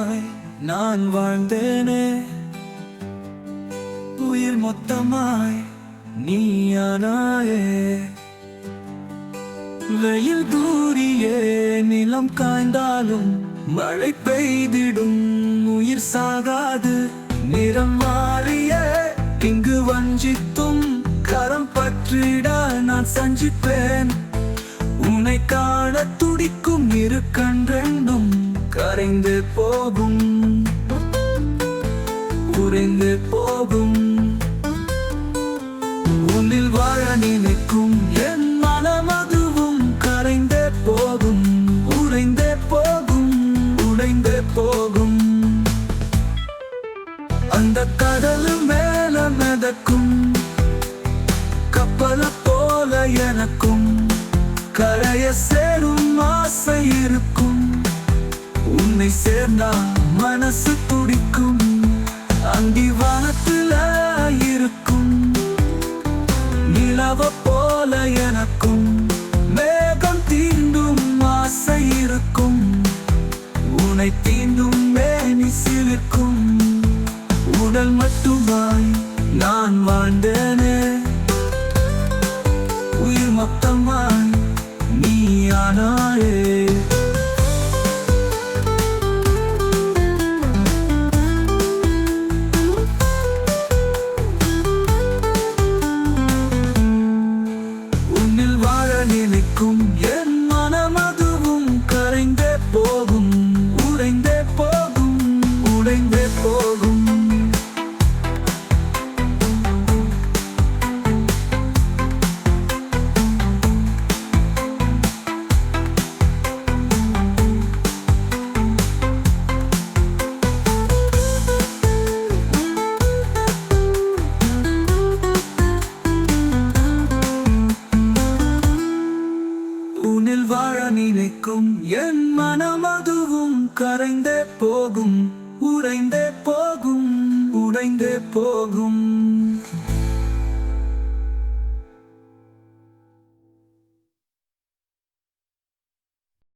மொத்தமாய் நான் வாழ்ந்தேனே, உயிர் மொத்தமாய் நீயானாயே. வெயில் தூரியே நிலம் காய்ந்தாலும் மழை பெய்திடும், உயிர் சாகாது. நிறம் மாறிய இங்கு வஞ்சித்தும் கரம் பற்றிட நான் சஞ்சிப்பேன். உன்னை காண துடிக்கும் இரு கண்ரெண்டும் கரைந்து போகும், உறைந்து போகும். உன்னில் வாழ நினைக்கும் என் மனம் அதுவும் கரைந்தே போகும், உறைந்தே போகும், உடைந்தே போகும். அந்த கடல் மேல மிதக்கும் கப்பல போல எனக்கும் கரைய சேரும் ஆசை இருக்கும். உன்னை சேர்ந்தா மனசு துடிக்கும், அங்கி வானத்துல இருக்கும். நிலவ போல எனக்கும் மேகம் தீண்டும் ஆசை இருக்கும். உன்னை தீண்டும் மேனி சிலிர்க்கும். உடல் மட்டுமாய் நான் வாழ்ந்தேனே, உயிர் மொத்தமாய் நீயானாயே. உன்னில் வாழ நினைக்கும் என் மனம் அதுவும் கரைந்தே போகும், உறைந்தே போகும், உடைந்தே போகும். உன்னில் வாழ நினைக்கும் என் மனம் அதுவும் கரைந்தே போகும், உறைந்தே போகும், உடைந்தே போகும்.